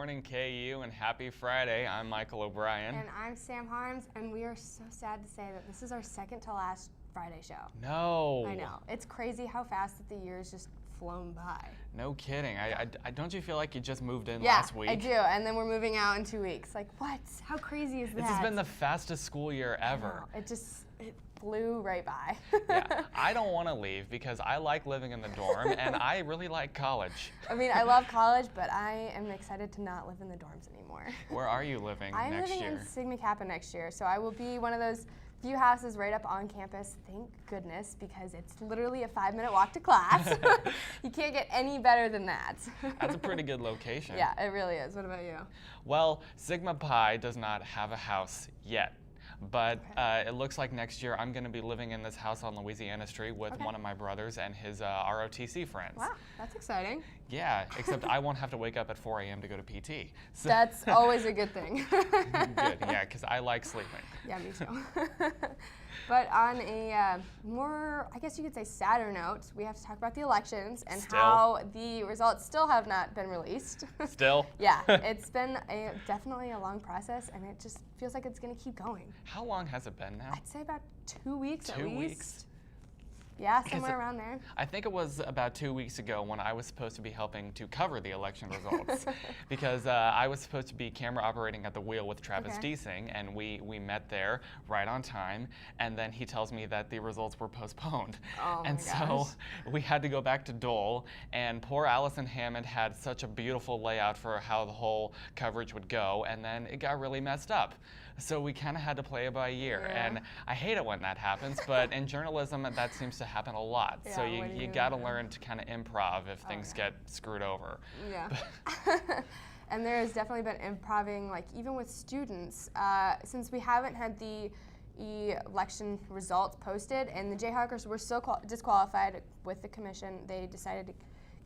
morning, KU, and happy Friday. I'm Michael O'Brien. And I'm Sam Harms, and we are so sad to say that this is our second to last Friday show. No. I know. It's crazy how fast that the year's just flown by. No kidding. I don't you feel like you just moved in last week? Yeah, I do, and then we're moving out in 2 weeks. Like, what? How crazy is that? This has been the fastest school year ever. It flew right by. Yeah, I don't want to leave because I like living in the dorm, and I really like college. I mean, I love college, but I am excited to not live in the dorms anymore. Where are you living I'm next living year? in Sigma Kappa next year, so I will be one of those few houses right up on campus, thank goodness, because it's literally a 5-minute walk to class. You can't get any better than that. That's a pretty good location. Yeah, it really is. What about you? Well, Sigma Pi does not have a house yet. But it looks like next year I'm going to be living in this house on Louisiana Street with one of my brothers and his ROTC friends. Wow, that's exciting. Yeah, except I won't have to wake up at 4 a.m. to go to PT. So that's always a good thing. Good, yeah, because I like sleeping. Yeah, me too. But on a more, I guess you could say, sadder note, we have to talk about the elections and how the results still have not been released. Still? Yeah, it's been definitely a long process, and it just feels like it's going to keep going. How long has it been now? I'd say about 2 weeks at least. 2 weeks? Yeah, somewhere around there. I think it was about 2 weeks ago when I was supposed to be helping to cover the election results because I was supposed to be camera operating at the wheel with Travis Deasing, and we met there right on time, and then he tells me that the results were postponed. Oh and my so we had to go back to Dole, and poor Allison Hammond had such a beautiful layout for how the whole coverage would go, and then it got really messed up. So we kind of had to play it by ear, and I hate it when that happens, but in journalism that seems to happen a lot. Yeah, so you got to learn to kind of improv if things get screwed over. Yeah. And there has definitely been improving, like even with students, since we haven't had the election results posted, and the Jayhawkers were still disqualified with the commission. They decided to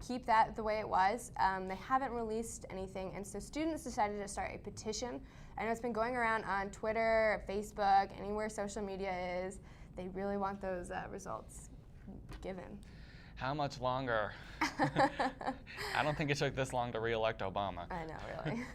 keep that the way it was. They haven't released anything, and so students decided to start a petition. I know it's been going around on Twitter, Facebook, anywhere social media is. They really want those results given. How much longer? I don't think it took this long to re-elect Obama. I know, really.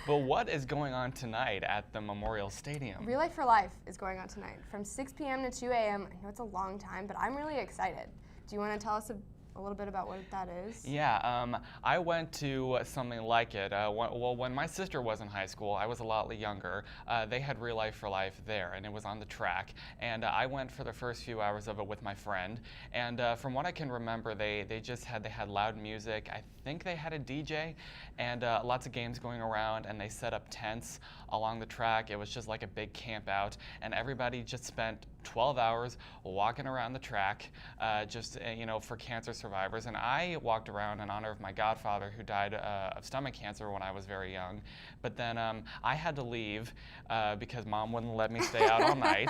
But what is going on tonight at the Memorial Stadium? Relay for Life is going on tonight from 6 p.m. to 2 a.m. I know it's a long time, but I'm really excited. Do you want to tell us a little bit about what that is? Yeah, I went to something like it. Well, when my sister was in high school, I was a lot younger. They had Relay for Life there, and it was on the track. And I went for the first few hours of it with my friend. And from what I can remember, they had loud music. I think they had a DJ, and lots of games going around. And they set up tents along the track. It was just like a big camp out, and everybody just spent 12 hours walking around the track, for cancer survivors. And I walked around in honor of my godfather who died of stomach cancer when I was very young. But then I had to leave because Mom wouldn't let me stay out all night.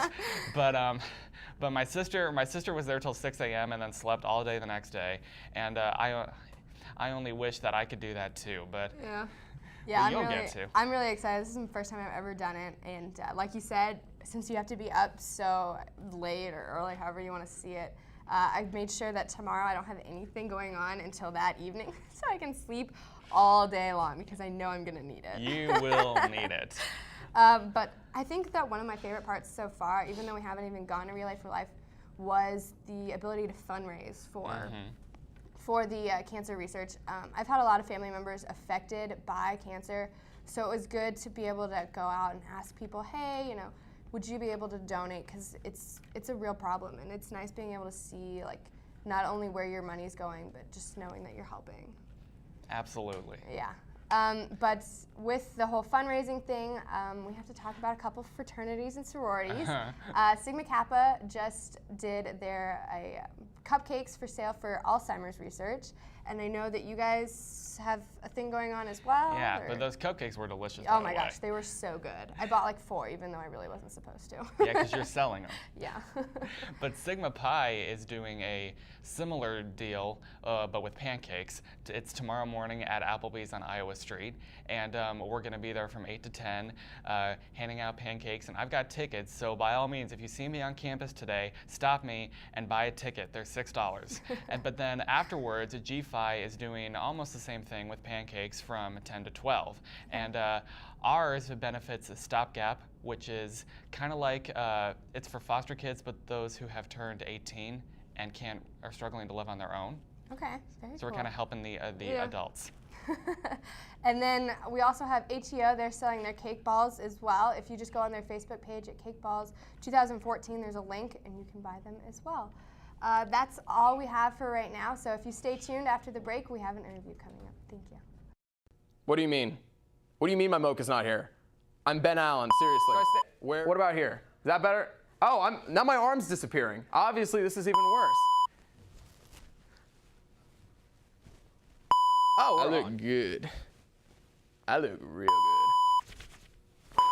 But my sister was there till 6 a.m. and then slept all day the next day. And I only wish that I could do that too. But yeah, I'm really excited. This is the first time I've ever done it, and like you said, since you have to be up so late or early, however you want to see it, I've made sure that tomorrow I don't have anything going on until that evening, so I can sleep all day long because I know I'm going to need it. You will need it. But I think that one of my favorite parts so far, even though we haven't even gone to Relay for Life, was the ability to fundraise for the cancer research. I've had a lot of family members affected by cancer, so it was good to be able to go out and ask people, hey, would you be able to donate? Because it's a real problem, and it's nice being able to see not only where your money's going, but just knowing that you're helping. Absolutely. Yeah. But with the whole fundraising thing, we have to talk about a couple fraternities and sororities. Sigma Kappa just did their cupcakes for sale for Alzheimer's research, and I know that you guys have a thing going on as well. Yeah, but those cupcakes were delicious. Oh my gosh, they were so good. I bought 4, even though I really wasn't supposed to. Yeah, because you're selling them. Yeah. But Sigma Pi is doing a similar deal, but with pancakes. It's tomorrow morning at Applebee's on Iowa Street, and we're going to be there from 8 to 10, handing out pancakes, and I've got tickets, so by all means, if you see me on campus today, stop me and buy a ticket. They're $6. But then afterwards, G-Phi is doing almost the same thing with pancakes from 10 to 12. And ours benefits a stopgap, which is kind of like, it's for foster kids, but those who have turned 18 and are struggling to live on their own. Okay, very So we're cool. kind of helping the adults. And then we also have HEO. They're selling their cake balls as well. If you just go on their Facebook page at Cake Balls 2014, there's a link and you can buy them as well. That's all we have for right now. So if you stay tuned after the break, we have an interview coming up. Thank you. What do you mean? What do you mean my mocha's not here? I'm Ben Allen, seriously. Where? What about here? Is that better? Oh, now my arm's disappearing. Obviously, this is even worse. Oh, I look good. I look real good.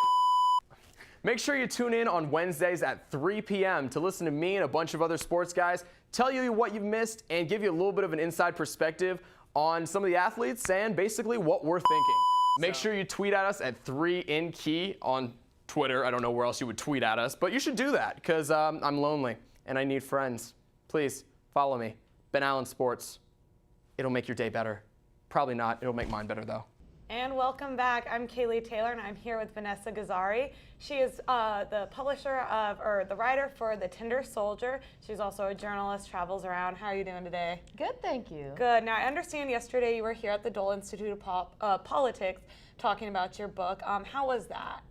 Make sure you tune in on Wednesdays at 3 p.m. to listen to me and a bunch of other sports guys tell you what you've missed and give you a little bit of an inside perspective on some of the athletes and basically what we're thinking. Make sure you tweet at us at 3InKey on Twitter. I don't know where else you would tweet at us, but you should do that because I'm lonely and I need friends. Please follow me, Ben Allen Sports. It'll make your day better. Probably not. It'll make mine better though. And welcome back. I'm Kaylee Taylor, and I'm here with Vanessa Gezari. She is the publisher or the writer for The Tender Soldier. She's also a journalist, travels around. How are you doing today? Good, thank you. Good. Now, I understand yesterday you were here at the Dole Institute of Politics talking about your book. How was that?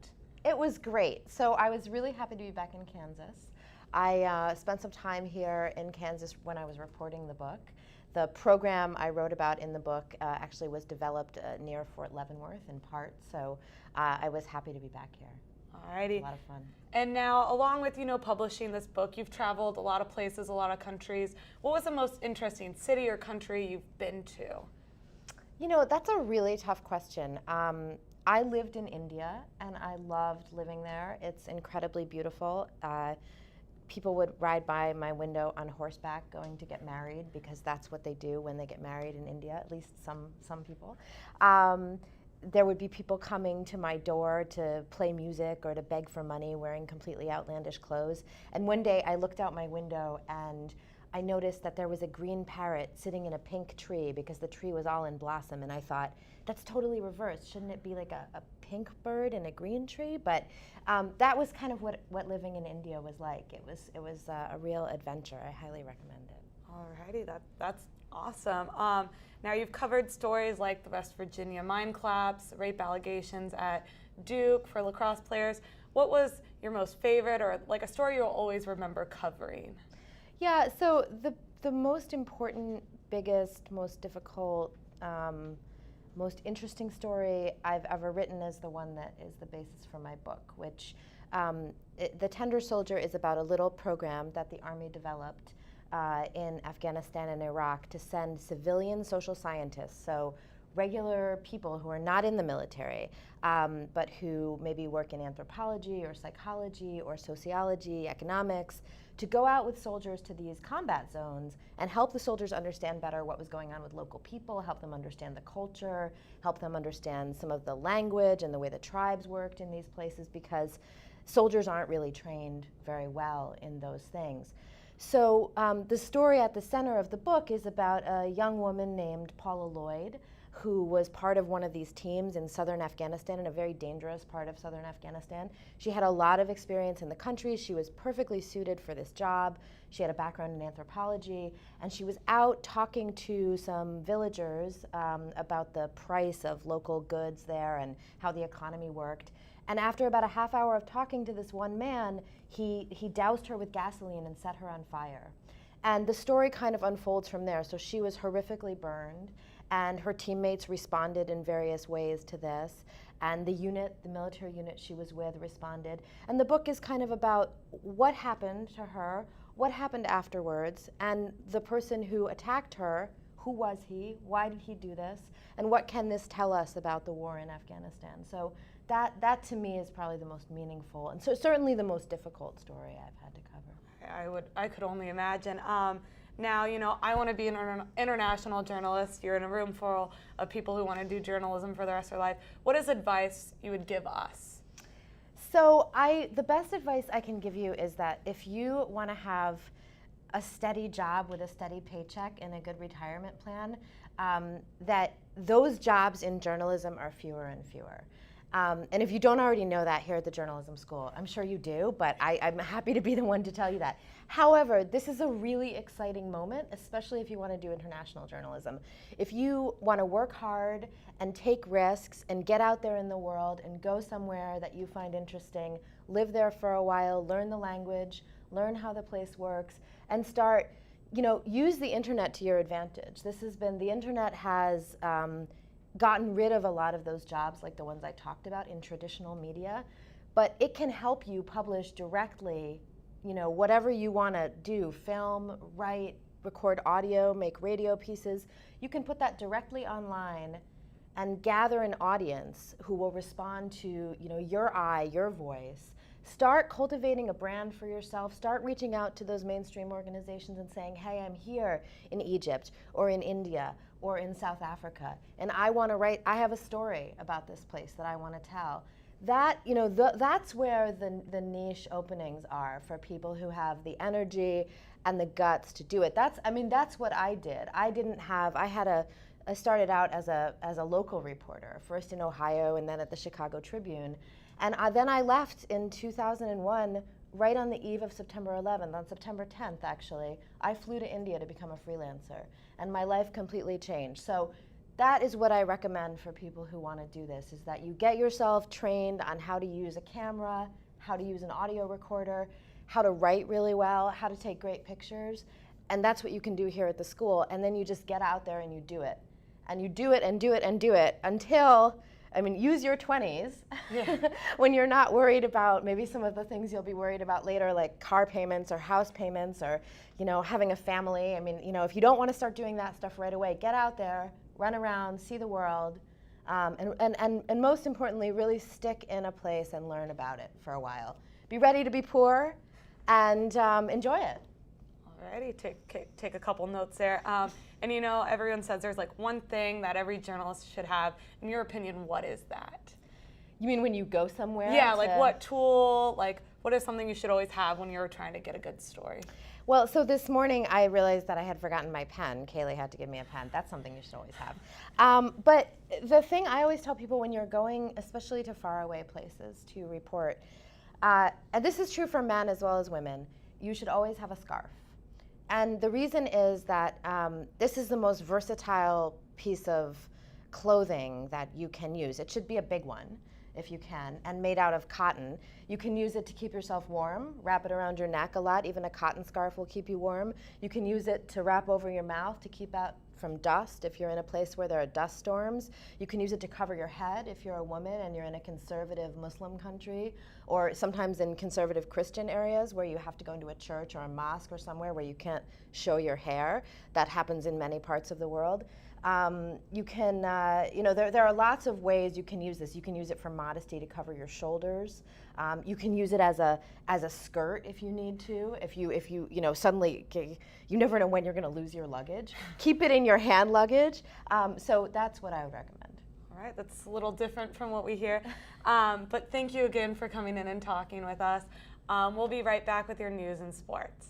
It was great. So I was really happy to be back in Kansas. I spent some time here in Kansas when I was reporting the book. The program I wrote about in the book actually was developed near Fort Leavenworth in part, so I was happy to be back here. Alrighty. A lot of fun. And now, along with publishing this book, you've traveled a lot of places, a lot of countries. What was the most interesting city or country you've been to? That's a really tough question. I lived in India, and I loved living there. It's incredibly beautiful. People would ride by my window on horseback going to get married because that's what they do when they get married in India, at least some people. There would be people coming to my door to play music or to beg for money wearing completely outlandish clothes. And one day I looked out my window and I noticed that there was a green parrot sitting in a pink tree because the tree was all in blossom, and I thought, that's totally reversed. Shouldn't it be like a pink bird in a green tree? But that was kind of what living in India was like. It was a real adventure. I highly recommend it. Alrighty, that's awesome. Now you've covered stories like the West Virginia mine collapse, rape allegations at Duke for lacrosse players. What was your most favorite, or like a story you'll always remember covering? Yeah, so the most important, biggest, most difficult, most interesting story I've ever written is the one that is the basis for my book, which The Tender Soldier is about a little program that the Army developed in Afghanistan and Iraq to send civilian social scientists, so regular people who are not in the military, but who maybe work in anthropology or psychology or sociology, economics, to go out with soldiers to these combat zones and help the soldiers understand better what was going on with local people, help them understand the culture, help them understand some of the language and the way the tribes worked in these places, because soldiers aren't really trained very well in those things. So the story at the center of the book is about a young woman named Paula Lloyd, who was part of one of these teams in southern Afghanistan, in a very dangerous part of southern Afghanistan. She had a lot of experience in the country. She was perfectly suited for this job. She had a background in anthropology, and she was out talking to some villagers about the price of local goods there and how the economy worked. And after about a half hour of talking to this one man, he doused her with gasoline and set her on fire. And the story kind of unfolds from there. So she was horrifically burned, and her teammates responded in various ways to this. And the military unit she was with, responded. And the book is kind of about what happened to her, what happened afterwards, and the person who attacked her, who was he, why did he do this, and what can this tell us about the war in Afghanistan? So that to me is probably the most meaningful, and so certainly the most difficult story I've had to cover. I could only imagine. Now, I want to be an international journalist. You're in a room full of people who want to do journalism for the rest of their life. What is advice you would give us? So the best advice I can give you is that if you want to have a steady job with a steady paycheck and a good retirement plan, that those jobs in journalism are fewer and fewer. And if you don't already know that here at the journalism school, I'm sure you do, but I'm happy to be the one to tell you that. However, this is a really exciting moment, especially if you want to do international journalism. If you want to work hard and take risks and get out there in the world and go somewhere that you find interesting, live there for a while, learn the language, learn how the place works, and start, use the internet to your advantage. The internet has gotten rid of a lot of those jobs like the ones I talked about in traditional media, but it can help you publish directly, whatever you want to do, film, write, record audio, make radio pieces. You can put that directly online and gather an audience who will respond to, your eye, your voice. Start cultivating a brand for yourself. Start reaching out to those mainstream organizations and saying, hey, I'm here in Egypt or in India or in South Africa, and I want to write, I have a story about this place that I want to tell. That, that's where the niche openings are for people who have the energy and the guts to do it. That's what I did. I started out as a local reporter, first in Ohio and then at the Chicago Tribune. And then I left in 2001, right on the eve of September 11th, on September 10th actually. I flew to India to become a freelancer, and my life completely changed. So that is what I recommend for people who want to do this, is that you get yourself trained on how to use a camera, how to use an audio recorder, how to write really well, how to take great pictures, and that's what you can do here at the school. And then you just get out there and you do it. And you do it and do it and do it until, use your 20s when you're not worried about maybe some of the things you'll be worried about later, like car payments or house payments or, having a family. If you don't want to start doing that stuff right away, get out there, run around, see the world, and most importantly, really stick in a place and learn about it for a while. Be ready to be poor and enjoy it. Alrighty, take a couple notes there. And everyone says there's like one thing that every journalist should have. In your opinion, what is that? You mean when you go somewhere? Yeah, like what tool, what is something you should always have when you're trying to get a good story? Well, so this morning I realized that I had forgotten my pen. Kaylee had to give me a pen. That's something you should always have. But the thing I always tell people when you're going, especially to faraway places to report, and this is true for men as well as women, you should always have a scarf. And the reason is that this is the most versatile piece of clothing that you can use. It should be a big one, if you can, and made out of cotton. You can use it to keep yourself warm, wrap it around your neck a lot. Even a cotton scarf will keep you warm. You can use it to wrap over your mouth to keep out from dust if you're in a place where there are dust storms. You can use it to cover your head if you're a woman and you're in a conservative Muslim country, or sometimes in conservative Christian areas where you have to go into a church or a mosque or somewhere where you can't show your hair. That happens in many parts of the world. You can, there are lots of ways you can use this. You can use it for modesty to cover your shoulders. You can use it as a skirt if you need to. If you suddenly, you never know when you're going to lose your luggage. Keep it in your hand luggage. So that's what I would recommend. All right, that's a little different from what we hear. But thank you again for coming in and talking with us. We'll be right back with your news and sports.